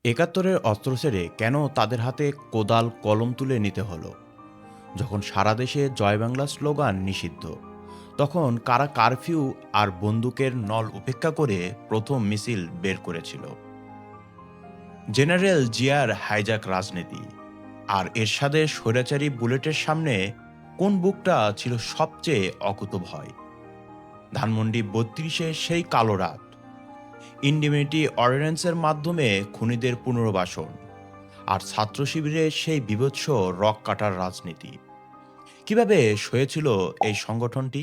একাত্তরের অস্ত্র ছেড়ে কেন তাদের হাতে কোদাল কলম তুলে নিতে হলো? যখন সারা দেশে জয় বাংলা স্লোগান নিষিদ্ধ, তখন কারা কারফিউ আর বন্দুকের নল উপেক্ষা করে প্রথম মিছিল বের করেছিল? জেনারেল জিয়ার হাইজাক রাজনীতি আর এরশাদের স্বৈরাচারী বুলেটের সামনে কোন বুকটা ছিল সবচেয়ে অকুতভয়? ধানমন্ডি ৩২-এ সেই কালো রাত, ইন্ডিমিনিটি অর্ডিন্যান্সের মাধ্যমে খুনিদের পুনর্বাসন, আর ছাত্র শিবিরের সেই বীভৎস রক কাটার রাজনীতি। কিভাবে সয়েছিল এই সংগঠনটি?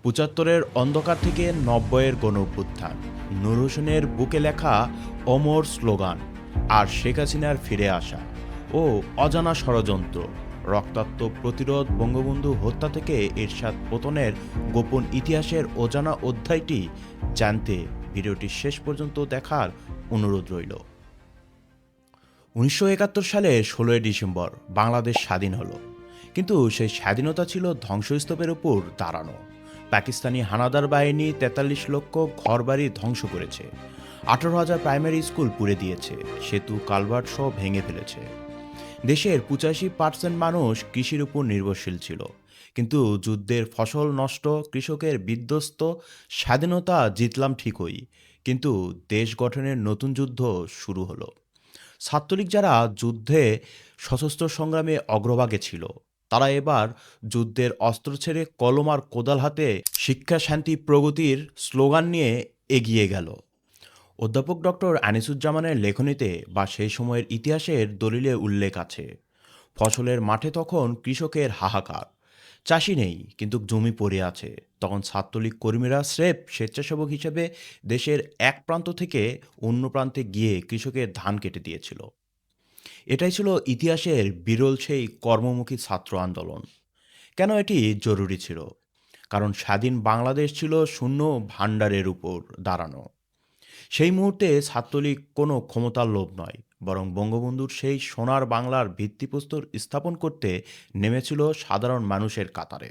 ৭৫-এর অন্ধকার থেকে ৯০-এর গণ অভ্যুত্থান, নূর হোসেনের বুকে লেখা অমর স্লোগান, আর শেখ হাসিনার ফিরে আসা ও অজানা ষড়যন্ত্র, রক্তাক্ত প্রতিরোধ, বঙ্গবন্ধু হত্যা থেকে এরশাদ পতনের গোপন ইতিহাসের অজানা অধ্যায়টি জানতে ভিডিওটি শেষ পর্যন্ত দেখার অনুরোধ রইল। ১৯৭১ সালে ১৬ই ডিসেম্বর বাংলাদেশ স্বাধীন হলো, কিন্তু সেই স্বাধীনতা ছিল ধ্বংসস্তূপের উপর দাঁড়ানো। পাকিস্তানি হানাদার বাহিনী ৪৩ লক্ষ ঘরবাড়ি ধ্বংস করেছে, ১৮,০০০ প্রাইমারি স্কুল পুড়ে দিয়েছে, সেতু কালভার্ট সহ ভেঙে ফেলেছে। দেশের ৮৫% মানুষ কৃষির উপর নির্ভরশীল ছিল, কিন্তু যুদ্ধের ফসল নষ্ট, কৃষকের বিধ্বস্ত। স্বাধীনতা জিতলাম ঠিকই, কিন্তু দেশ গঠনের নতুন যুদ্ধ শুরু হলো। ছাত্রলীগ যারা যুদ্ধে সশস্ত্র সংগ্রামে অগ্রভাগে ছিল, তারা এবার যুদ্ধের অস্ত্র ছেড়ে কলম আর কোদাল হাতে শিক্ষা, শান্তি, প্রগতির স্লোগান নিয়ে এগিয়ে গেল। অধ্যাপক ডক্টর আনিসুজ্জামানের লেখনীতে বা সেই সময়ের ইতিহাসের দলিলে উল্লেখ আছে, ফসলের মাঠে তখন কৃষকের হাহাকার, চাষি নেই কিন্তু জমি পড়ে আছে। তখন ছাত্রলীগ কর্মীরা স্রেফ স্বেচ্ছাসেবক হিসেবে দেশের এক প্রান্ত থেকে অন্য প্রান্তে গিয়ে কৃষকের ধান কেটে দিয়েছিল। এটাই ছিল ইতিহাসের বিরল সেই কর্মমুখী ছাত্র আন্দোলন। কেন এটি জরুরি ছিল? কারণ স্বাধীন বাংলাদেশ ছিল শূন্য ভাণ্ডারের উপর দাঁড়ানো। সেই মুহূর্তে ছাত্রলীগ কোনো ক্ষমতার লোভ নয়, বরং বঙ্গবন্ধুর সেই সোনার বাংলার ভিত্তিপ্রস্তর স্থাপন করতে নেমেছিল সাধারণ মানুষের কাতারে।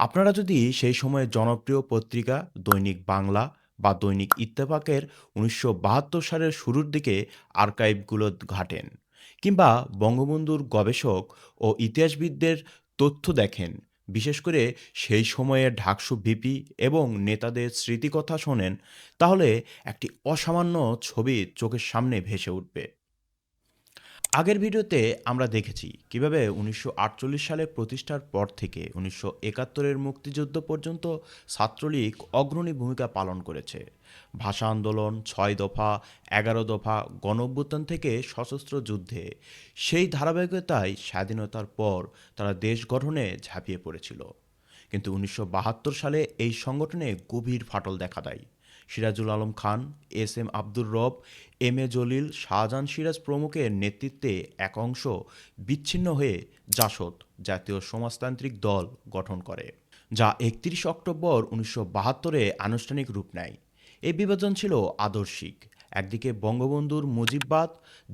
আপনারা যদি সেই সময়ের জনপ্রিয় পত্রিকা দৈনিক বাংলা বা দৈনিক ইত্তেফাকের ১৯৭২ সালের শুরুর দিকে আর্কাইভগুলো ঘাটেন, কিংবা বঙ্গবন্ধুর গবেষক ও ইতিহাসবিদদের তথ্য দেখেন, বিশেষ করে সেই সময়ের ঢাকসু ভিপি এবং নেতাদের স্মৃতিকথা শোনেন, তাহলে একটি অসামান্য ছবি চোখের সামনে ভেসে উঠবে। আগের ভিডিওতে আমরা দেখেছি কিভাবে ১৯৪৮ সালে প্রতিষ্ঠার পর থেকে ১৯৭১-এর মুক্তিযুদ্ধ পর্যন্ত ছাত্রলীগ অগ্রণী ভূমিকা পালন করেছে। ভাষা আন্দোলন, ৬ দফা, ১১ দফা, গণঅভ্যুত্থান থেকে সশস্ত্র যুদ্ধে, সেই ধারাবাহিকতায় স্বাধীনতার পর তারা দেশ গঠনে ঝাঁপিয়ে পড়েছিল। কিন্তু ১৯৭২ সালে এই সংগঠনে গভীর ফাটল দেখা দেয়। সিরাজুল আলম খান, এস এম আব্দুর রব, এম এ জলিল, শাহজাহান সিরাজ প্রমুখের নেতৃত্বে এক অংশ বিচ্ছিন্ন হয়ে জাসদ, জাতীয় সমাজতান্ত্রিক দল গঠন করে, যা ৩১ অক্টোবর ১৯৭২-এ আনুষ্ঠানিক রূপ নেয়। এই বিভাজন ছিল আদর্শিক। একদিকে বঙ্গবন্ধুর মুজিববাদ,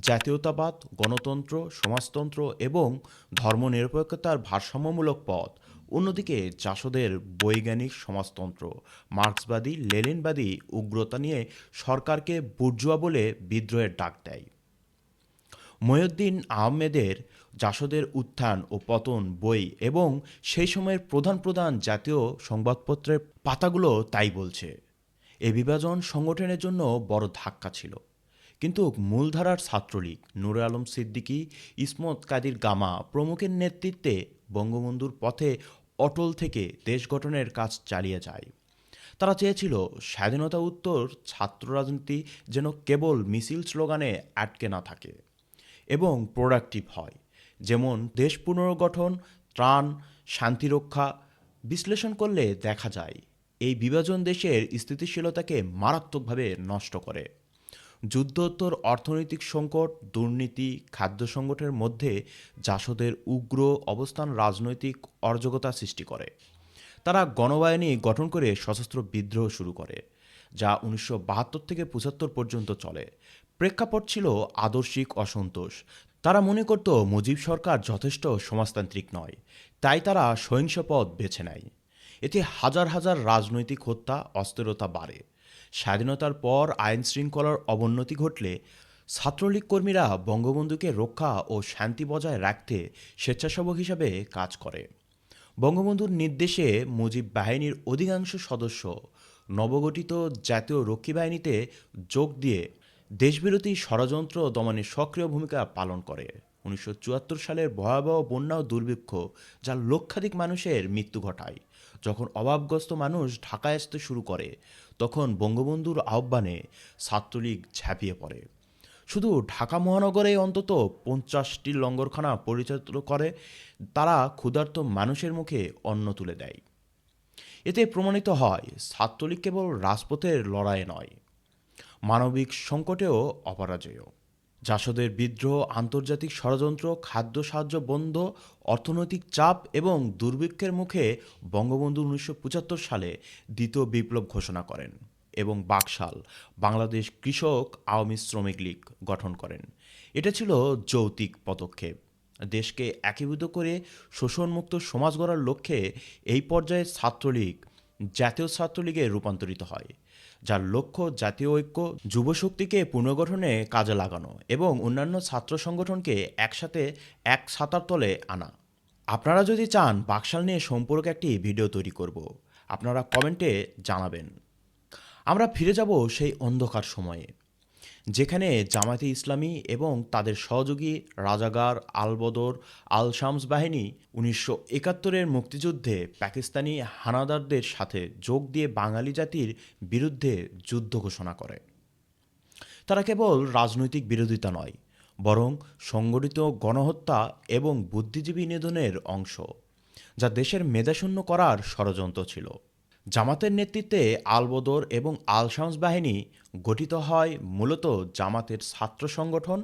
জাতীয়তাবাদ, গণতন্ত্র, সমাজতন্ত্র এবং ধর্মনিরপেক্ষতার ভারসাম্যমূলক পথ, অন্যদিকে জাসদের বৈজ্ঞানিক সমাজতন্ত্র, মার্ক্সবাদী লেনিনবাদী উগ্রতা নিয়ে সরকারকে বুর্জোয়া বলে বিদ্রোহের ডাক দেয়। মহিউদ্দিন আহমেদের জাসদের উত্থান ও পতন বই এবং সেই সময়ের প্রধান প্রধান জাতীয় সংবাদপত্রের পাতাগুলো তাই বলছে। এ বিভাজন সংগঠনের জন্য বড় ধাক্কা ছিল, কিন্তু মূলধারার ছাত্রলীগ নূরে আলম সিদ্দিকী, ইসমত কাদির গামা প্রমুখের নেতৃত্বে বঙ্গবন্ধুর পথে অটল থেকে দেশ গঠনের কাজ চালিয়ে যায়। তারা চেয়েছিল স্বাধীনতা উত্তর ছাত্র রাজনীতি যেন কেবল মিছিল স্লোগানে আটকে না থাকে এবং প্রোডাক্টিভ হয়, যেমন দেশ পুনর্গঠন, ত্রাণ, শান্তিরক্ষা। বিশ্লেষণ করলে দেখা যায় এই বিভাজন দেশের স্থিতিশীলতাকে মারাত্মকভাবে নষ্ট করে। যুদ্ধোত্তর অর্থনৈতিক সংকট, দুর্নীতি, খাদ্য সংকটের মধ্যে জাসদের উগ্র অবস্থান রাজনৈতিক অরাজকতা সৃষ্টি করে। তারা গণবাহিনী গঠন করে সশস্ত্র বিদ্রোহ শুরু করে, যা ১৯৭২ থেকে ৭৫ পর্যন্ত চলে। প্রেক্ষাপট ছিল আদর্শিক অসন্তোষ। তারা মনে করত মুজিব সরকার যথেষ্ট সমাজতান্ত্রিক নয়, তাই তারা সহিংস পথ বেছে নেয়। এতে হাজার হাজার রাজনৈতিক হত্যা, অস্থিরতা বাড়ে। স্বাধীনতার পর আইন শৃঙ্খলার অবনতি ঘটলে ছাত্রলীগ কর্মীরা বঙ্গবন্ধুকে রক্ষা ও শান্তি বজায় রাখতে স্বেচ্ছাসেবক হিসাবে কাজ করে। বঙ্গবন্ধুর নির্দেশে মুজিব বাহিনীর অধিকাংশ সদস্য নবগঠিত জাতীয় রক্ষী বাহিনীতে যোগ দিয়ে দেশবিরোধী ষড়যন্ত্র দমনে সক্রিয় ভূমিকা পালন করে। 1974 সালের ভয়াবহ বন্যা ও দুর্ভিক্ষ যা লক্ষাধিক মানুষের মৃত্যু ঘটায়, যখন অভাবগ্রস্ত মানুষ ঢাকায় আসতে শুরু করে, তখন বঙ্গবন্ধুর আহ্বানে ছাত্রলীগ ঝাঁপিয়ে পড়ে। শুধু ঢাকা মহানগরে অন্তত 50টি লঙ্গরখানা পরিচালিত করে তারা ক্ষুধার্ত মানুষের মুখে অন্ন তুলে দেয়। এতে প্রমাণিত হয় ছাত্রলীগ কেবল রাজপথের লড়াইয়ে নয়, মানবিক সংকটেও অপরাজেয়। জাসদের বিদ্রোহ, আন্তর্জাতিক ষড়যন্ত্র, খাদ্য সাহায্য বন্ধ, অর্থনৈতিক চাপ এবং দুর্ভিক্ষের মুখে বঙ্গবন্ধু 1975 সালে দ্বিতীয় বিপ্লব ঘোষণা করেন এবং বাকশাল বাংলাদেশ কৃষক আওয়ামী শ্রমিক লীগ গঠন করেন। এটা ছিল যৌক্তিক পদক্ষেপ। দেশকে একীভূত করে শোষণমুক্ত সমাজ গড়ার লক্ষ্যে এই পর্যায়ে ছাত্রলীগ জাতীয় ছাত্রলীগে রূপান্তরিত হয়, যার লক্ষ্য জাতীয় ঐক্য, যুবশক্তিকে পুনর্গঠনে কাজে লাগানো এবং অন্যান্য ছাত্র সংগঠনকে একসাথে এক ছাতার তলে আনা। আপনারা যদি চান বাকশাল নিয়ে সম্পর্কে একটি ভিডিও তৈরি করব, আপনারা কমেন্টে জানাবেন। আমরা ফিরে যাব সেই অন্ধকার সময়ে, যেখানে জামায়াতে ইসলামী এবং তাদের সহযোগী রাজাগার, আলবদর, আল শামস বাহিনী 1971-এর মুক্তিযুদ্ধে পাকিস্তানি হানাদারদের সাথে যোগ দিয়ে বাঙালি জাতির বিরুদ্ধে যুদ্ধ ঘোষণা করে। তারা কেবল রাজনৈতিক বিরোধিতা নয়, বরং সংগঠিত গণহত্যা এবং বুদ্ধিজীবী নিধনের অংশ, যা দেশের মেধাশূন্য করার ষড়যন্ত্র ছিল। জামাতের নেতৃত্বে আলবদর এবং আল শামস বাহিনী গঠিত হয় মূলত জামাতের ছাত্র সংগঠন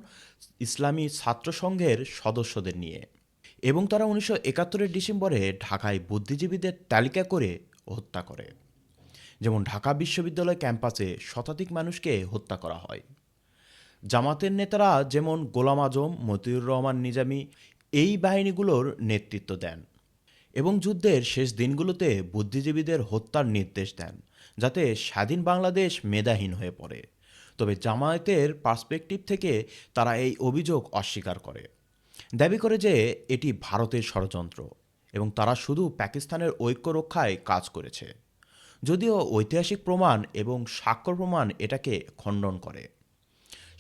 ইসলামী ছাত্র সংঘের সদস্যদের নিয়ে, এবং তারা 1971-এর ডিসেম্বরে ঢাকায় বুদ্ধিজীবীদের তালিকা করে হত্যা করে। যেমন ঢাকা বিশ্ববিদ্যালয় ক্যাম্পাসে শতাধিক মানুষকে হত্যা করা হয়। জামাতের নেতারা যেমন গোলাম আজম, মতিউর রহমান নিজামী এই বাহিনীগুলোর নেতৃত্ব দেন এবং যুদ্ধের শেষ দিনগুলোতে বুদ্ধিজীবীদের হত্যার নির্দেশ দেন, যাতে স্বাধীন বাংলাদেশ মেধাহীন হয়ে পড়ে। তবে জামায়াতের পার্সপেক্টিভ থেকে তারা এই অভিযোগ অস্বীকার করে, দাবি করে যে এটি ভারতের ষড়যন্ত্র এবং তারা শুধু পাকিস্তানের ঐক্য রক্ষায় কাজ করেছে, যদিও ঐতিহাসিক প্রমাণ এবং স্বাক্ষর প্রমাণ এটাকে খণ্ডন করে।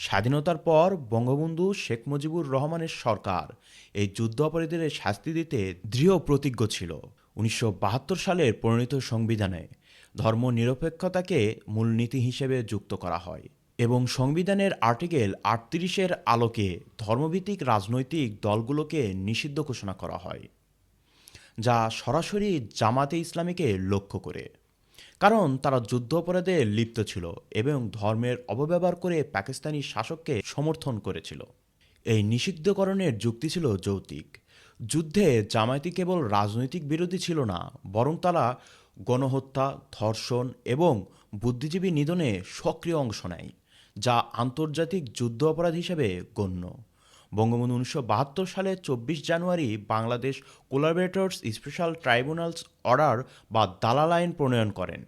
স্বাধীনতার পর বঙ্গবন্ধু শেখ মুজিবুর রহমানের সরকার এই যুদ্ধ অপরাধীদের শাস্তি দিতে দৃঢ় প্রতিজ্ঞ ছিল। 1972 সালের প্রণীত সংবিধানে ধর্মনিরপেক্ষতাকে মূলনীতি হিসেবে যুক্ত করা হয় এবং সংবিধানের আর্টিকেল 38-এর আলোকে ধর্মভিত্তিক রাজনৈতিক দলগুলোকে নিষিদ্ধ ঘোষণা করা হয়, যা সরাসরি জামাতে ইসলামীকে লক্ষ্য করে, কারণ তারা যুদ্ধ অপরাধে লিপ্ত ছিল এবং ধর্মের অপব্যবহার করে পাকিস্তানি শাসককে সমর্থন করেছিল। এই নিষিদ্ধকরণের যুক্তি ছিল যৌক্তিক। যুদ্ধে জামায়াতি কেবল রাজনৈতিক বিরোধী ছিল না, বরং তারা গণহত্যা, ধর্ষণ এবং বুদ্ধিজীবী নিধনে সক্রিয় অংশ নেয়, যা আন্তর্জাতিক যুদ্ধ অপরাধ হিসেবে গণ্য। বঙ্গবন্ধু 1972 সালের 24 জানুয়ারি বাংলাদেশ কোলাবরেটর্স স্পেশাল ট্রাইব্যুনালস অর্ডার বা দালাল আইন প্রণয়ন করেন,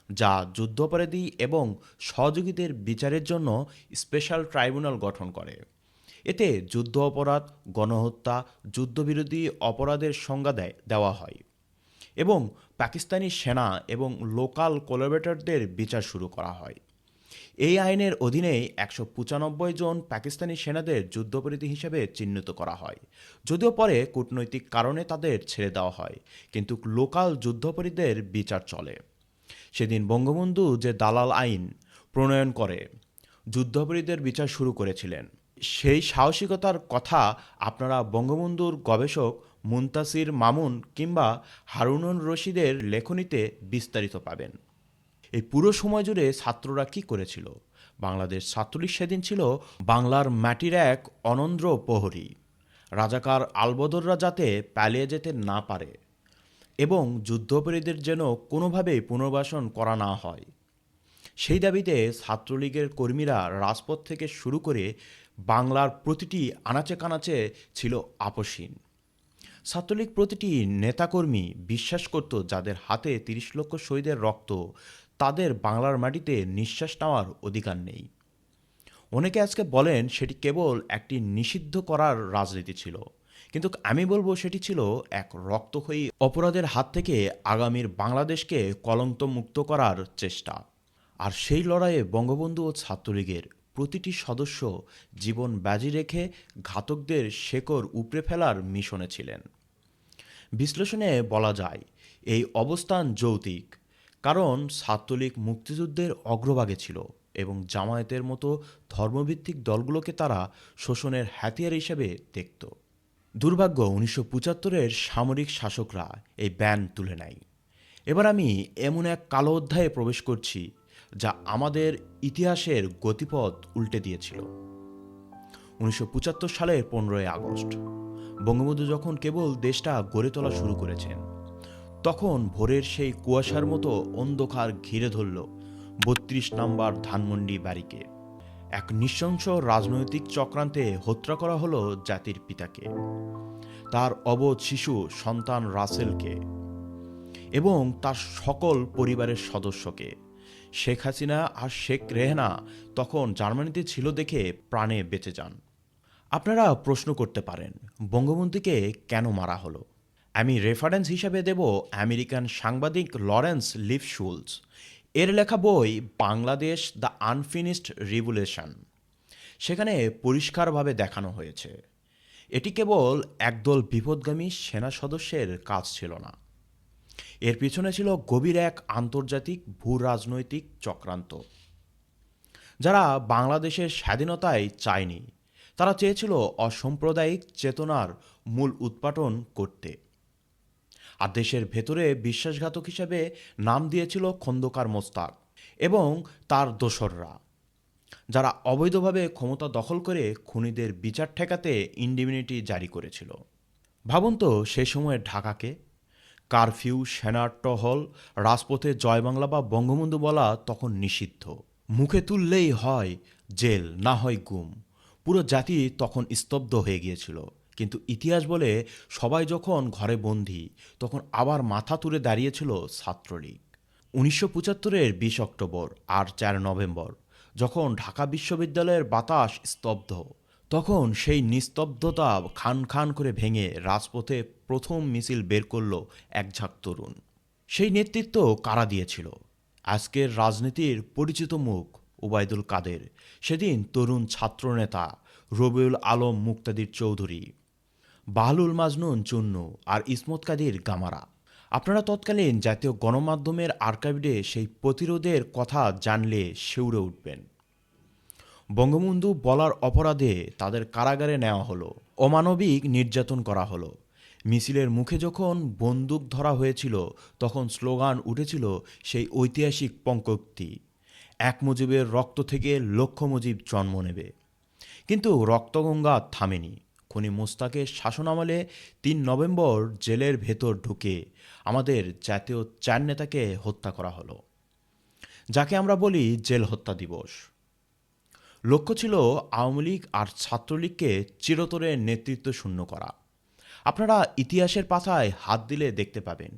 যা যুদ্ধাপরাধী এবং সহযোগীদের বিচারের জন্য স্পেশাল ট্রাইব্যুনাল গঠন করে। এতে যুদ্ধ অপরাধ, গণহত্যা, যুদ্ধবিরোধী অপরাধের সংজ্ঞা দেওয়া হয় এবং পাকিস্তানি সেনা এবং লোকাল কোলাবরেটরদের বিচার শুরু করা হয়। এই আইনের অধীনে 195 জন পাকিস্তানি সেনাদের যুদ্ধাপরাধী হিসেবে চিহ্নিত করা হয়, যদিও পরে কূটনৈতিক কারণে তাদের ছেড়ে দেওয়া হয়, কিন্তু লোকাল যুদ্ধাপরাধীদের বিচার চলে। সেদিন বঙ্গবন্ধু যে দালাল আইন প্রণয়ন করে যুদ্ধাপরাধীদের বিচার শুরু করেছিলেন, সেই সাহসিকতার কথা আপনারা বঙ্গবন্ধুর গবেষক মুনতাসির মামুন কিংবা হারুনুর রশিদের লেখনীতে বিস্তারিত পাবেন। এই পুরো সময় জুড়ে ছাত্ররা কী করেছিল? বাংলাদেশ ছাত্রলীগ সেদিন ছিল বাংলার মাটির এক অনন্দ্র প্রহরী। রাজাকার আলবদররা যাতে পালিয়ে যেতে না পারে এবং যুদ্ধাপরাধীদের যেন কোনোভাবেই পুনর্বাসন করা না হয়, সেই দাবিতে ছাত্রলীগের কর্মীরা রাজপথ থেকে শুরু করে বাংলার প্রতিটি আনাচে কানাচে ছিল আপসহীন। ছাত্রলীগ প্রতিটি নেতাকর্মী বিশ্বাস করত যাদের হাতে 30 লক্ষ শহীদের রক্ত, তাদের বাংলার মাটিতে নিঃশ্বাস নেওয়ার অধিকার নেই। অনেকে আজকে বলেন সেটি কেবল একটি নিষিদ্ধ করার রাজনীতি ছিল, কিন্তু আমি বলবো সেটি ছিল এক রক্তক্ষয়ী অপরাধের হাত থেকে আগামীর বাংলাদেশকে কলঙ্কমুক্ত করার চেষ্টা। আর সেই লড়াইয়ে বঙ্গবন্ধু ও ছাত্রলীগের প্রতিটি সদস্য জীবন বাজি রেখে ঘাতকদের শেকড় উপড়ে ফেলার মিশনে ছিলেন। বিশ্লেষণে বলা যায় এই অবস্থান যৌক্তিক, কারণ ছাত্রলীগ মুক্তিযুদ্ধের অগ্রভাগে ছিল এবং জামায়াতের মতো ধর্মভিত্তিক দলগুলোকে তারা শোষণের হাতিয়ার হিসেবে দেখত। দুর্ভাগ্য ১৯৭৫-এর সামরিক শাসকরা এই ব্যান তুলে নেয়। এবার আমি এমন এক কালো অধ্যায়ে প্রবেশ করছি যা আমাদের ইতিহাসের গতিপথ উল্টে দিয়েছিল। ১৯৭৫ সালের ১৫ই আগস্ট বঙ্গবন্ধু যখন কেবল দেশটা গড়ে তোলা শুরু করেছেন, তখন ভোরের সেই কুয়াশার মতো অন্ধকার ঘিরে ধরল ৩২ নম্বর ধানমন্ডি বাড়িকে। এক নৃশংস রাজনৈতিক চক্রান্তে হত্যা করা হলো জাতির পিতাকে, তার অবোধ শিশু সন্তান রাসেলকে এবং তার সকল পরিবারের সদস্যকে। শেখ হাসিনা আর শেখ রেহানা তখন জার্মানিতে ছিল দেখে প্রাণে বেঁচে যান। আপনারা প্রশ্ন করতে পারেন বঙ্গবন্ধুকে কেন মারা হলো। আমি রেফারেন্স হিসেবে দেব আমেরিকান সাংবাদিক লরেন্স লিফশুলস এর লেখা বই বাংলাদেশ দ্য আনফিনিশড রিভলিউশন। সেখানে পরিষ্কারভাবে দেখানো হয়েছে এটি কেবল একদল বিপদগামী সেনা সদস্যের কাজ ছিল না, এর পিছনে ছিল গভীর এক আন্তর্জাতিক ভূ রাজনৈতিক চক্রান্ত। যারা বাংলাদেশের স্বাধীনতায় চায়নি, তারা চেয়েছিল অসাম্প্রদায়িক চেতনার মূল উৎপাটন করতে। আর দেশের ভেতরে বিশ্বাসঘাতক হিসেবে নাম দিয়েছিল খন্দকার মোস্তাক এবং তার দোসররা, যারা অবৈধভাবে ক্ষমতা দখল করে খুনিদের বিচার ঠেকাতে ইন্ডিমিনিটি জারি করেছিল। ভাবুন তো সে সময়ের ঢাকাকে। কারফিউ, সেনার টহল, রাজপথে জয় বাংলা বা বঙ্গবন্ধু বলা তখন নিষিদ্ধ। মুখে তুললেই হয় জেল, না হয় গুম। পুরো জাতি তখন স্তব্ধ হয়ে গিয়েছিল। কিন্তু ইতিহাস বলে সবাই যখন ঘরে বন্দী, তখন আবার মাথা তুলে দাঁড়িয়েছিল ছাত্রলীগ। ১৯৭৫-এর ২০ অক্টোবর আর ৪ নভেম্বর যখন ঢাকা বিশ্ববিদ্যালয়ের বাতাস স্তব্ধ, তখন সেই নিস্তব্ধতা খান খান করে ভেঙে রাজপথে প্রথম মিছিল বের করল এক ঝাঁক তরুণ। সেই নেতৃত্ব কারা দিয়েছিল? আজকের রাজনীতির পরিচিত মুখ ওবায়দুল কাদের, সেদিন তরুণ ছাত্রনেতা রবিউল আলম মুক্তাদির চৌধুরী, বাহলুল মাজনুন চুন্নু আর ইসমত কাদির গামারা। আপনারা তৎকালীন জাতীয় গণমাধ্যমের আর্কাইভে সেই প্রতিরোধের কথা জানলে শিউরে উঠবেন। বঙ্গবন্ধু বলার অপরাধে তাদের কারাগারে নেওয়া হলো, অমানবিক নির্যাতন করা হলো। মিছিলের মুখে যখন বন্দুক ধরা হয়েছিল, তখন স্লোগান উঠেছিল সেই ঐতিহাসিক পঙ্ক্তি, এক মুজিবের রক্ত থেকে লক্ষ মুজিব জন্ম নেবে। কিন্তু রক্তগঙ্গা থামেনি। খুনি মোস্তাকের শাসনামলে ৩ নভেম্বর জেলের ভেতর ঢুকে আমাদের জাতীয় ৪ নেতাকে হত্যা করা হলো, যাকে আমরা বলি জেল হত্যা দিবস। লক্ষ্য ছিল আওয়ামী লীগ আর ছাত্রলীগকে চিরতরে নেতৃত্ব শূন্য করা। আপনারা ইতিহাসের পাতায় হাত দিলে দেখতে পাবেন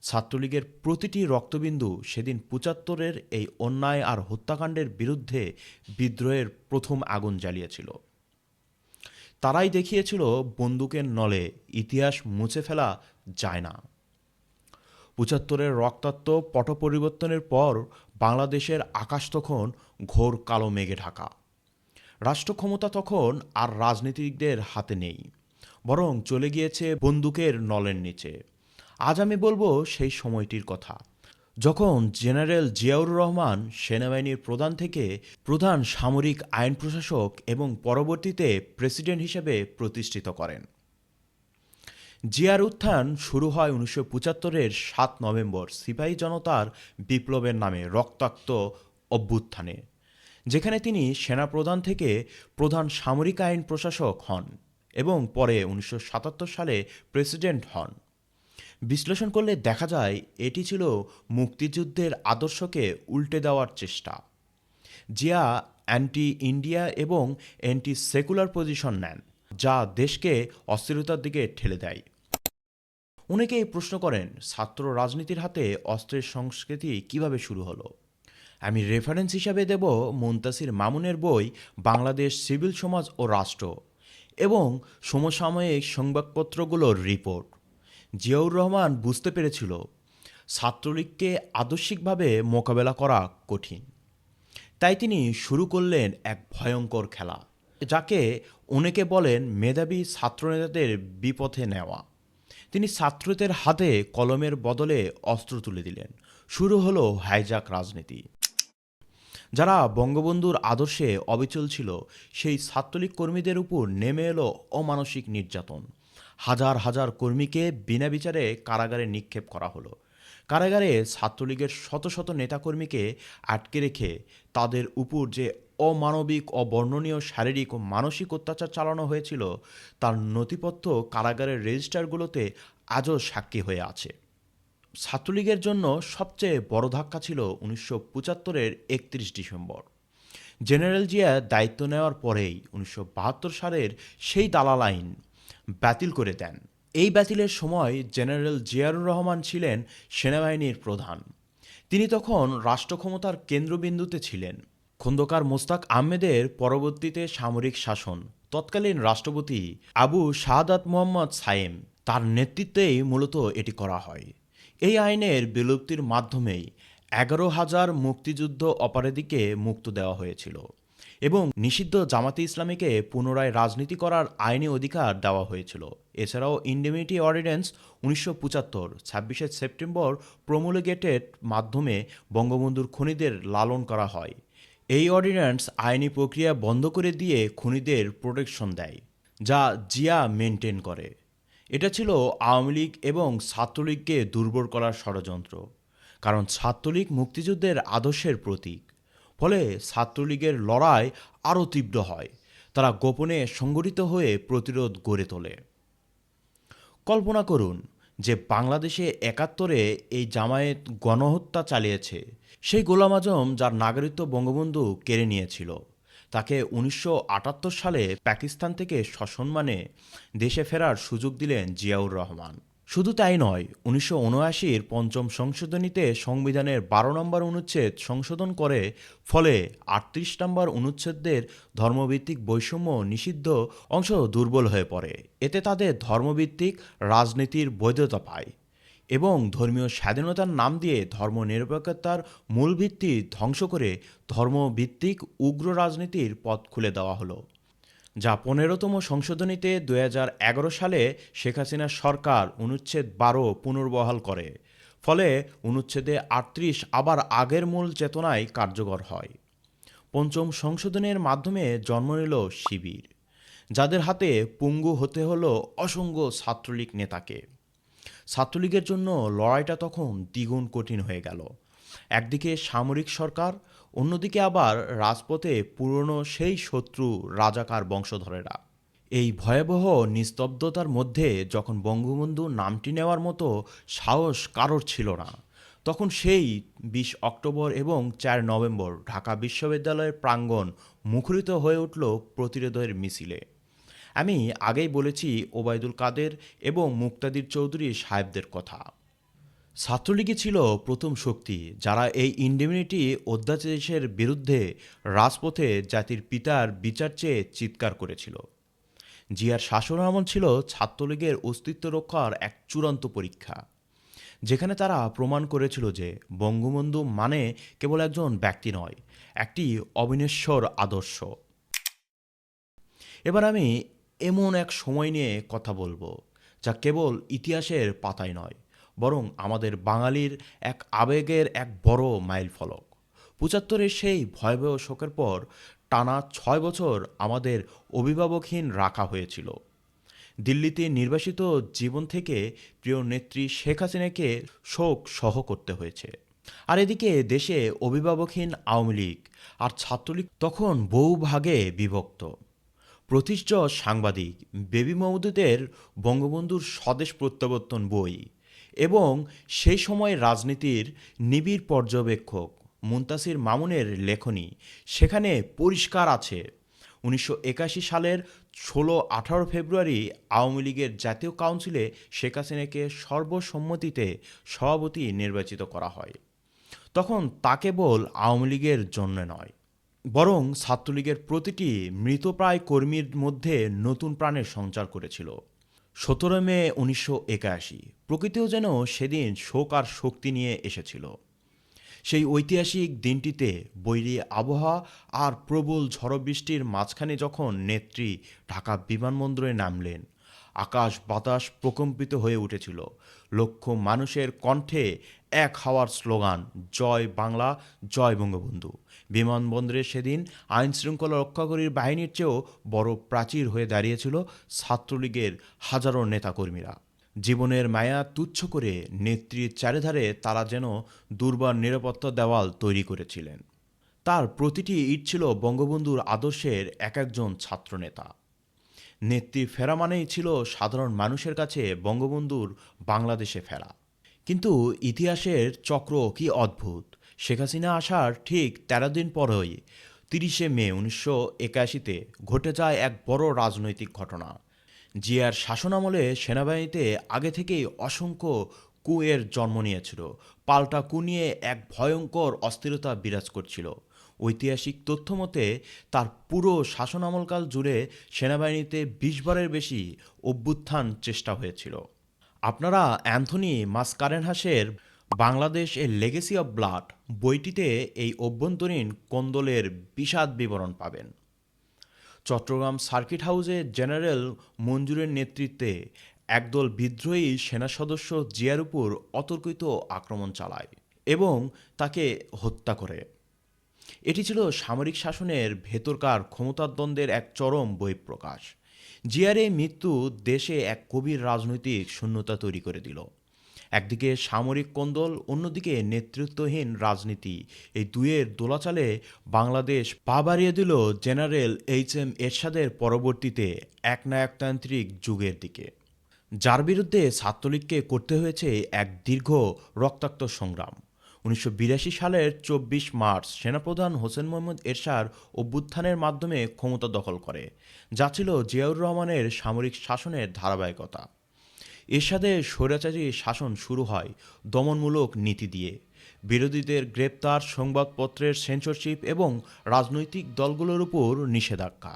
ছাত্রলীগের প্রতিটি রক্তবিন্দু সেদিন ৭৫-এর এই অন্যায় আর হত্যাকাণ্ডের বিরুদ্ধে বিদ্রোহের প্রথম আগুন জ্বালিয়েছিল। তারাই দেখিয়েছিল বন্দুকের নলে ইতিহাস মুছে ফেলা যায় না। ৭৫-এর রক্তাক্ত পট পরিবর্তনের পর বাংলাদেশের আকাশ তখন ঘোর কালো মেঘে ঢাকা। রাষ্ট্র ক্ষমতা তখন আর রাজনীতিকদের হাতে নেই, বরং চলে গিয়েছে বন্দুকের নলের নিচে। আজ আমি বলবো সেই সময়টির কথা, যখন জেনারেল জিয়াউর রহমান সেনাবাহিনীর প্রধান থেকে প্রধান সামরিক আইন প্রশাসক এবং পরবর্তীতে প্রেসিডেন্ট হিসেবে প্রতিষ্ঠিত করেন। জিয়ার উত্থান শুরু হয় ১৯৭৫-এর ৭ নভেম্বর সিপাহী জনতার বিপ্লবের নামে রক্তাক্ত অভ্যুত্থানে, যেখানে তিনি সেনাপ্রধান থেকে প্রধান সামরিক আইন প্রশাসক হন এবং পরে ১৯৭৭ সালে প্রেসিডেন্ট হন। বিশ্লেষণ করলে দেখা যায় এটি ছিল মুক্তিযুদ্ধের আদর্শকে উল্টে দেওয়ার চেষ্টা। জিয়া অ্যান্টি ইন্ডিয়া এবং অ্যান্টি সেকুলার পজিশন নেন, যা দেশকে অস্থিরতার দিকে ঠেলে দেয়। অনেকেই প্রশ্ন করেন ছাত্র রাজনীতির হাতে অস্ত্রের সংস্কৃতি কিভাবে শুরু হলো। আমি রেফারেন্স হিসাবে দেব মুনতাসির মামুনের বই বাংলাদেশ সিভিল সমাজ ও রাষ্ট্র এবং সমসাময়িক সংবাদপত্রগুলোর রিপোর্ট। জিয়াউর রহমান বুঝতে পেরেছিল ছাত্রলীগকে আদর্শিকভাবে মোকাবেলা করা কঠিন। তাই তিনি শুরু করলেন এক ভয়ঙ্কর খেলা, যাকে অনেকে বলেন মেধাবী ছাত্রনেতাদের বিপথে নেওয়া। তিনি ছাত্রদের হাতে কলমের বদলে অস্ত্র তুলে দিলেন। শুরু হলো হাইজ্যাক রাজনীতি। যারা বঙ্গবন্ধুর আদর্শে অবিচল ছিল সেই ছাত্রলীগ কর্মীদের উপর নেমে এলো অমানসিক নির্যাতন। হাজার হাজার কর্মীকে বিনা বিচারে কারাগারে নিক্ষেপ করা হলো। কারাগারে ছাত্রলীগের শত শত নেতাকর্মীকে আটকে রেখে তাদের উপর যে অমানবিক অবর্ণনীয় শারীরিক ও মানসিক অত্যাচার চালানো হয়েছিল তার নথিপত্র কারাগারের রেজিস্টারগুলোতে আজও সাক্ষী হয়ে আছে। ছাত্রলীগের জন্য সবচেয়ে বড় ধাক্কা ছিল 1975-এর 31 ডিসেম্বর। জেনারেল জিয়া দায়িত্ব নেওয়ার পরেই 1972 সালের সেই দালাল আইন বাতিল করে দেন। এই বাতিলের সময় জেনারেল জিয়াউর রহমান ছিলেন সেনাবাহিনীর প্রধান। তিনি তখন রাষ্ট্র ক্ষমতার কেন্দ্রবিন্দুতে ছিলেন। খন্দকার মোস্তাক আহমেদের পরবর্তীতে সামরিক শাসন, তৎকালীন রাষ্ট্রপতি আবু শাহাদাত মোহাম্মদ সায়েম তার নেতৃত্বেই মূলত এটি করা হয়। এই আইনের বিলুপ্তির মাধ্যমেই 11,000 মুক্তিযুদ্ধ অপরাধীকে মুক্ত দেওয়া হয়েছিল এবং নিষিদ্ধ জামাতে ইসলামীকে পুনরায় রাজনীতি করার আইনি অধিকার দেওয়া হয়েছিল। এছাড়াও ইন্ডেমনিটি অর্ডিন্যান্স 1975 26শে সেপ্টেম্বর প্রমুলগেটেড মাধ্যমে বঙ্গবন্ধুর খুনিদের লালন করা হয়। এই অর্ডিন্যান্স আইনি প্রক্রিয়া বন্ধ করে দিয়ে খুনিদের প্রোটেকশন দেয়, যা জিয়া মেনটেন করে। এটা ছিল আওয়ামী লীগ এবং ছাত্রলীগকে দুর্বল করার ষড়যন্ত্র, কারণ ছাত্রলীগ মুক্তিযুদ্ধের আদর্শের প্রতীক। ফলে ছাত্রলীগের লড়াই আরও তীব্র হয়। তারা গোপনে সংগঠিত হয়ে প্রতিরোধ গড়ে তোলে। কল্পনা করুন যে বাংলাদেশে 71-এ এই জামায়াত গণহত্যা চালিয়েছে। সেই গোলাম আজম যার নাগরিকত্ব বঙ্গবন্ধু কেড়ে নিয়েছিল, তাকে 1978 সালে পাকিস্তান থেকে সসম্মানে দেশে ফেরার সুযোগ দিলেন জিয়াউর রহমান। শুধু তাই নয়, 1979-এর পঞ্চম সংশোধনীতে সংবিধানের 12 নম্বর অনুচ্ছেদ সংশোধন করে ফলে 38 নম্বর অনুচ্ছেদের ধর্মভিত্তিক বৈষম্য নিষিদ্ধ অংশ দুর্বল হয়ে পড়ে। এতে তাদের ধর্মভিত্তিক রাজনীতির বৈধতা পায় এবং ধর্মীয় স্বাধীনতার নাম দিয়ে ধর্মনিরপেক্ষতার মূল ভিত্তি ধ্বংস করে ধর্মভিত্তিক উগ্র রাজনীতির পথ খুলে দেওয়া হলো, যা 15তম সংশোধনীতে 2011 সালে শেখ হাসিনার সরকার অনুচ্ছেদ 12 পুনর্বহাল করে। ফলে অনুচ্ছেদে 38 আবার আগের মূল চেতনায় কার্যকর হয়। পঞ্চম সংশোধনের মাধ্যমে জন্ম নিল শিবির, যাদের হাতে পঙ্গু হতে হলো অসংখ্য ছাত্রলীগ নেতাকে। ছাত্রলীগের জন্য লড়াইটা তখন দ্বিগুণ কঠিন হয়ে গেল। একদিকে সামরিক সরকার, অন্যদিকে আবার রাজপথে পুরনো সেই শত্রু রাজাকার বংশধরেরা। এই ভয়াবহ নিস্তব্ধতার মধ্যে যখন বঙ্গবন্ধু নামটি নেওয়ার মতো সাহস কারোর ছিল না, তখন সেই 20 অক্টোবর এবং 4 নভেম্বর ঢাকা বিশ্ববিদ্যালয়ের প্রাঙ্গণ মুখরিত হয়ে উঠল প্রতিরোধের মিছিলে। আমি আগেই বলেছি ওবায়দুল কাদের এবং মুক্তাদির চৌধুরী সাহেবদের কথা। ছাত্রলীগই ছিল প্রথম শক্তি যারা এই ইন্ডেমনিটি অধ্যাদেশের বিরুদ্ধে রাজপথে জাতির পিতার বিচার চেয়ে চিৎকার করেছিল। জিয়ার শাসন আমল ছিল ছাত্রলীগের অস্তিত্ব রক্ষার এক চূড়ান্ত পরীক্ষা, যেখানে তারা প্রমাণ করেছিল যে বঙ্গবন্ধু মানে কেবল একজন ব্যক্তি নয়, একটি অবিনশ্বর আদর্শ। এবার আমি এমন এক সময় নিয়ে কথা বলবো যা কেবল ইতিহাসের পাতায় নয়, বরং আমাদের বাঙালির এক আবেগের এক বড় মাইলফলক। 75-এর সেই ভয়াবহ শোকের পর টানা 6 বছর আমাদের অভিভাবকহীন রাখা হয়েছিল। দিল্লিতে নির্বাসিত জীবন থেকে প্রিয় নেত্রী শেখ হাসিনাকে শোক সহ করতে হয়েছে। আর এদিকে দেশে অভিভাবকহীন আওয়ামী লীগ আর ছাত্রলীগ তখন বহু ভাগে বিভক্ত। প্রতিষ্ঠিত সাংবাদিক বেবি মওদুদের বঙ্গবন্ধুর স্বদেশ প্রত্যাবর্তন বই এবং সেই সময়ের রাজনীতির নিবিড় পর্যবেক্ষক মুনতাসির মামুনের লেখনী, সেখানে পরিষ্কার আছে 1981 সালের 16-18 ফেব্রুয়ারি আওয়ামী লীগের জাতীয় কাউন্সিলে শেখ হাসিনাকে সর্বসম্মতিতে সভাপতি নির্বাচিত করা হয়। তখন তা কেবল আওয়ামী লীগের জন্য নয়, বরং ছাত্রলীগের প্রতিটি মৃতপ্রায় কর্মীর মধ্যে নতুন প্রাণের সঞ্চার করেছিল। 17 মে 1981 প্রকৃতিও যেন সেদিন শোক আর শক্তি নিয়ে এসেছিল। সেই ঐতিহাসিক দিনটিতে বৈরী আবহাওয়া আর প্রবল ঝড় বৃষ্টির মাঝখানে যখন নেত্রী ঢাকা বিমানবন্দরে নামলেন, আকাশ বাতাস প্রকম্পিত হয়ে উঠেছিল। লক্ষ মানুষের কণ্ঠে এক হওয়ার স্লোগান, জয় বাংলা, জয় বঙ্গবন্ধু। বিমানবন্দরে সেদিন আইন শৃঙ্খলা রক্ষাকারী বাহিনীর চেয়েও বড় প্রাচীর হয়ে দাঁড়িয়েছিল ছাত্রলীগের হাজারো নেতাকর্মীরা। জীবনের মায়া তুচ্ছ করে নেত্রীর চারিধারে তারা যেন দুর্বার নিরাপত্তা দেওয়াল তৈরি করেছিলেন। তার প্রতিটি ইট ছিল বঙ্গবন্ধুর আদর্শের এক একজন ছাত্রনেতা। নেত্রী ফেরা মানেই ছিল সাধারণ মানুষের কাছে বঙ্গবন্ধুর বাংলাদেশে ফেরা। কিন্তু ইতিহাসের চক্র কি অদ্ভুত। শেখ হাসিনা আসার ঠিক 13 দিন পরই 30 মে 1981-তে ঘটে যায় এক বড় রাজনৈতিক ঘটনা। জিয়ার শাসনামলে সেনাবাহিনীতে আগে থেকেই অসংখ্য কুয়ের জন্ম নিয়েছিল। পাল্টা কু নিয়ে এক ভয়ঙ্কর অস্থিরতা বিরাজ করছিল। ঐতিহাসিক তথ্য মতে তার পুরো শাসনামলকাল জুড়ে সেনাবাহিনীতে 20 বারের বেশি অভ্যুত্থান চেষ্টা হয়েছিল। আপনারা অ্যান্থনি মাসকারেনহাসের Bangladesh a legacy of blood বইটিতে এই অভ্যন্তরীণ কোন্দলের বিশদ বিবরণ পাবেন। চট্টগ্রাম সার্কিট হাউসে জেনারেল মঞ্জুরের নেতৃত্বে একদল বিদ্রোহী সেনা সদস্য জিয়ার উপর অতর্কিত আক্রমণ চালায় এবং তাকে হত্যা করে। এটি ছিল সামরিক শাসনের ভেতরকার ক্ষমতাদ্বন্দ্বের এক চরম বহিঃপ্রকাশ। জিয়ার এই মৃত্যু দেশে এক গভীর রাজনৈতিক শূন্যতা তৈরি করে দিল। একদিকে সামরিক কোন্দল, অন্যদিকে নেতৃত্বহীন রাজনীতি, এই দুয়ের দোলাচালে বাংলাদেশ পা বাড়িয়ে দিল জেনারেল এইচ.এম. এরশাদের পরবর্তীতে একনায়কতান্ত্রিক যুগের দিকে, যার বিরুদ্ধে ছাত্রলীগকে করতে হয়েছে এক দীর্ঘ রক্তাক্ত সংগ্রাম। 1982 সালের 24 মার্চ সেনাপ্রধান হোসেন মোহাম্মদ এরশাদ অভ্যুত্থানের মাধ্যমে ক্ষমতা দখল করে, যা ছিল জিয়াউর রহমানের সামরিক শাসনের ধারাবাহিকতা। এরশাদের স্বৈরাচারী শাসন শুরু হয় দমনমূলক নীতি দিয়ে। বিরোধীদের গ্রেপ্তার, সংবাদপত্রের সেন্সরশিপ এবং রাজনৈতিক দলগুলোর উপর নিষেধাজ্ঞা।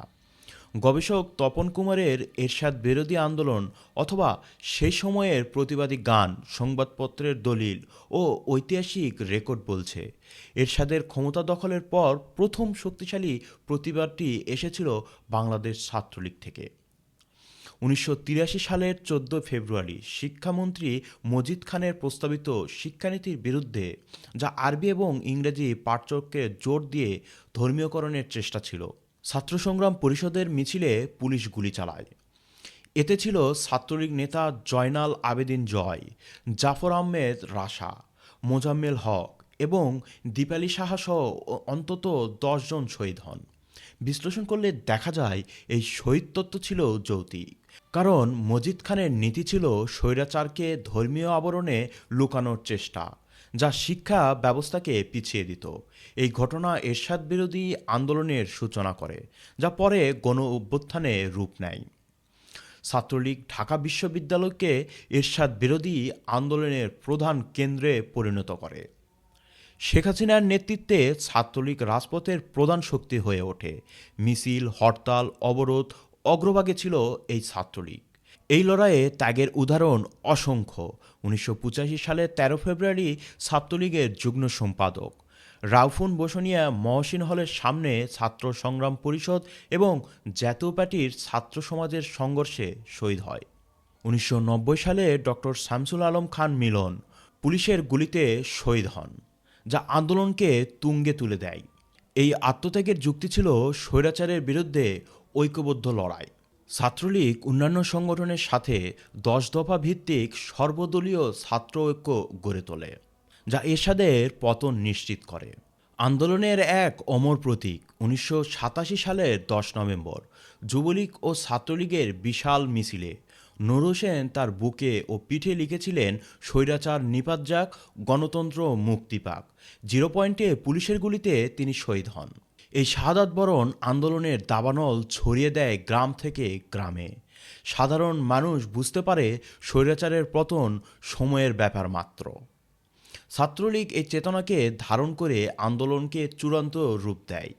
গবেষক তপন কুমারের এরশাদ বিরোধী আন্দোলন অথবা সেই সময়ের প্রতিবাদী গান, সংবাদপত্রের দলিল ও ঐতিহাসিক রেকর্ড বলছে, এরশাদের ক্ষমতা দখলের পর প্রথম শক্তিশালী প্রতিবাদটি এসেছিল বাংলাদেশ ছাত্রলীগ থেকে। 1983 সালের 14 ফেব্রুয়ারি শিক্ষামন্ত্রী মজিদ খানের প্রস্তাবিত শিক্ষানীতির বিরুদ্ধে, যা আরবি এবং ইংরেজি পাঠ্যকে জোর দিয়ে ধর্মীয়করণের চেষ্টা ছিল, ছাত্র সংগ্রাম পরিষদের মিছিলে পুলিশ গুলি চালায়। এতে ছিল ছাত্রলীগ নেতা জয়নাল আবেদিন জয়, জাফর আহমেদ রাশা, মোজাম্মেল হক এবং দীপালি সাহা সহ অন্তত 10 জন শহীদ হন। বিশ্লেষণ করলে দেখা যায় এই শহীদ তত্ত্ব ছিল যৌক্তিক, কারণ মজিদ খানের নীতি ছিল স্বৈরাচারকে ধর্মীয় আবরণে লুকানোর চেষ্টা, যা শিক্ষা ব্যবস্থাকে পিছিয়ে দিত। এই ঘটনা এরশাদ বিরোধী আন্দোলনের সূচনা করে, যা পরে গণ অভ্যুত্থানে রূপ নেয়। ছাত্রলীগ ঢাকা বিশ্ববিদ্যালয়কে এরশাদ বিরোধী আন্দোলনের প্রধান কেন্দ্রে পরিণত করে। শেখ হাসিনার নেতৃত্বে ছাত্রলীগ রাজপথের প্রধান শক্তি হয়ে ওঠে। মিছিল, হরতাল, অবরোধ, অগ্রভাগে ছিল এই ছাত্রলীগ। এই লড়াইয়ে ত্যাগের উদাহরণ অসংখ্য। 1985 সালে 13 ফেব্রুয়ারি ছাত্রলীগের যুগ্ম সম্পাদক রাউফুন বসুনিয়া মহসিন হলের সামনে ছাত্র সংগ্রাম পরিষদ এবং জাতীয় পার্টির ছাত্র সমাজের সংঘর্ষে শহীদ হয়। 1990 সালে ডক্টর শামসুল আলম খান মিলন পুলিশের গুলিতে শহীদ হন, যা আন্দোলনকে তুঙ্গে তুলে দেয়। এই আত্মত্যাগের যুক্তি ছিল স্বৈরাচারের বিরুদ্ধে ঐক্যবদ্ধ লড়াই। ছাত্রলীগ অন্যান্য সংগঠনের সাথে 10 দফা ভিত্তিক সর্বদলীয় ছাত্র ঐক্য গড়ে তোলে, যা এরশাদের পতন নিশ্চিত করে। আন্দোলনের এক অমর প্রতীক 1987 সালের 10 নভেম্বর যুবলীগ ও ছাত্রলীগের বিশাল মিছিলে নূর হোসেন তার বুকে ও পিঠে লিখেছিলেন, স্বৈরাচার নিপাত যাক, গণতন্ত্র মুক্তি পাক। 0 পয়েন্টে পুলিশের গুলিতে তিনি শহীদ হন। এই শাহাদাত বরণ আন্দোলনের দাবানল ছড়িয়ে দেয় গ্রাম থেকে গ্রামে। সাধারণ মানুষ বুঝতে পারে স্বৈরাচারের পতন সময়ের ব্যাপার মাত্র। ছাত্রলীগ এই চেতনাকে ধারণ করে আন্দোলনকে চূড়ান্ত রূপ দেয়।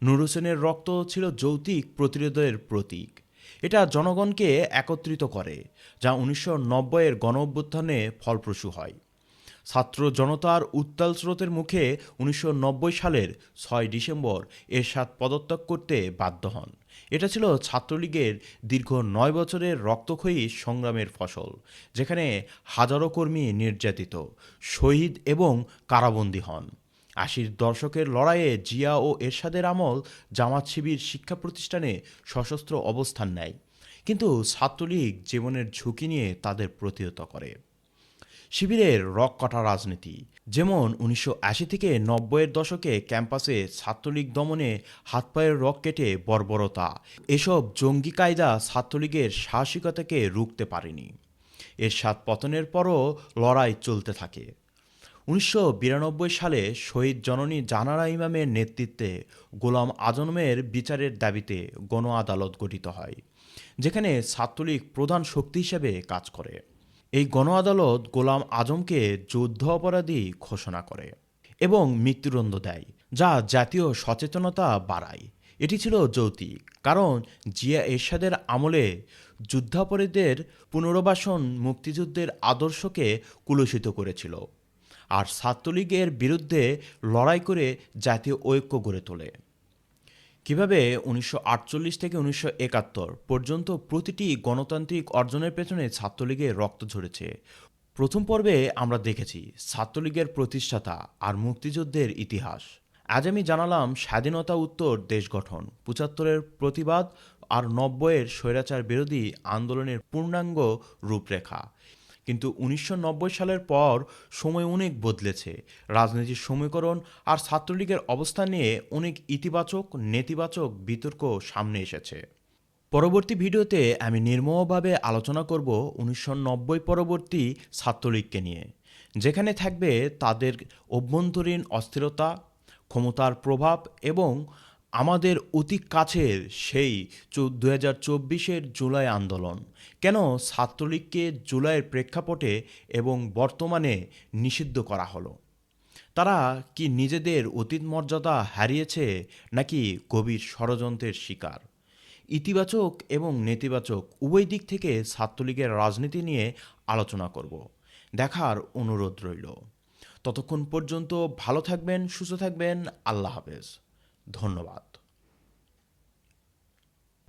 নূর হোসেনের রক্ত ছিল যৌক্তিক প্রতিরোধের প্রতীক। এটা জনগণকে একত্রিত করে, যা 1990-এর গণ অভ্যুত্থানে ফলপ্রসূ হয়। ছাত্র জনতার উত্তাল স্রোতের মুখে 1990 সালের 6 ডিসেম্বর এরশাদ পদত্যাগ করতে বাধ্য হন। এটা ছিল ছাত্রলীগের দীর্ঘ 9 বছরের রক্তক্ষয়ী সংগ্রামের ফসল, যেখানে হাজারো কর্মী নির্যাতিত, শহীদ এবং কারাবন্দী হন। 80-র দশকের লড়াইয়ে জিয়া ও এরশাদের আমল জামাত শিবির শিক্ষা প্রতিষ্ঠানে সশস্ত্র অবস্থান নেয়, কিন্তু ছাত্রলীগ জীবনের ঝুঁকি নিয়ে তাদের প্রতিহত করে। শিবিরের রক কাটা রাজনীতি, যেমন 1980 থেকে 90-এর দশকে ক্যাম্পাসে ছাত্রলীগ দমনে হাত পায়ের রক কেটে বর্বরতা, এসব জঙ্গি কায়দা ছাত্রলীগের সাহসিকতাকে রুখতে পারেনি। এরশাদ পতনের পরও লড়াই চলতে থাকে। 1992 সালে শহীদ জননী জানারা ইমামের নেতৃত্বে গোলাম আজমের বিচারের দাবিতে গণ আদালত গঠিত হয়, যেখানে ছাত্রলীগ প্রধান শক্তি হিসেবে কাজ করে। এই গণ আদালত গোলাম আজমকে যুদ্ধ অপরাধী ঘোষণা করে এবং মৃত্যুদণ্ড দেয়, যা জাতীয় সচেতনতা বাড়ায়। এটি ছিল যৌক্তিক, কারণ জিয়া এরশাদের আমলে যুদ্ধাপরাধীদের পুনর্বাসন মুক্তিযুদ্ধের আদর্শকে কুলুষিত করেছিল, আর ছাত্রলীগের বিরুদ্ধে লড়াই করে জাতীয় ঐক্য গড়ে তোলে। কিভাবে 1948 থেকে 1971 পর্যন্ত প্রতিটি গণতান্ত্রিক অর্জনের পেছনে ছাত্রলীগের রক্ত ঝরেছে। প্রথম পর্বে আমরা দেখেছি ছাত্রলীগের প্রতিষ্ঠাতা আর মুক্তিযুদ্ধের ইতিহাস। আজ আমি জানালাম স্বাধীনতা উত্তর দেশ গঠন, 75-এর প্রতিবাদ আর 90-এর স্বৈরাচার বিরোধী আন্দোলনের পূর্ণাঙ্গ রূপরেখা। কিন্তু 1990 সালের পর সময় অনেক বদলেছে। রাজনীতির সমীকরণ আর ছাত্রলীগের অবস্থান নিয়ে অনেক ইতিবাচক নেতিবাচক বিতর্ক সামনে এসেছে। পরবর্তী ভিডিওতে আমি নির্মমভাবে আলোচনা করব 1990 পরবর্তী ছাত্রলীগকে নিয়ে, যেখানে থাকবে তাদের অভ্যন্তরীণ অস্থিরতা, ক্ষমতার প্রভাব এবং আমাদের অতি কাছের সেই 2024-এর জুলাই আন্দোলন। কেন ছাত্রলীগকে জুলাইয়ের প্রেক্ষাপটে এবং বর্তমানে নিষিদ্ধ করা হলো? তারা কি নিজেদের অতীত মর্যাদা হারিয়েছে, নাকি গভীর ষড়যন্ত্রের শিকার? ইতিবাচক এবং নেতিবাচক উভয় দিক থেকে ছাত্রলীগের রাজনীতি নিয়ে আলোচনা করব। দেখার অনুরোধ রইল। ততক্ষণ পর্যন্ত ভালো থাকবেন, সুস্থ থাকবেন। আল্লাহ হাফেজ। ধন্যবাদ।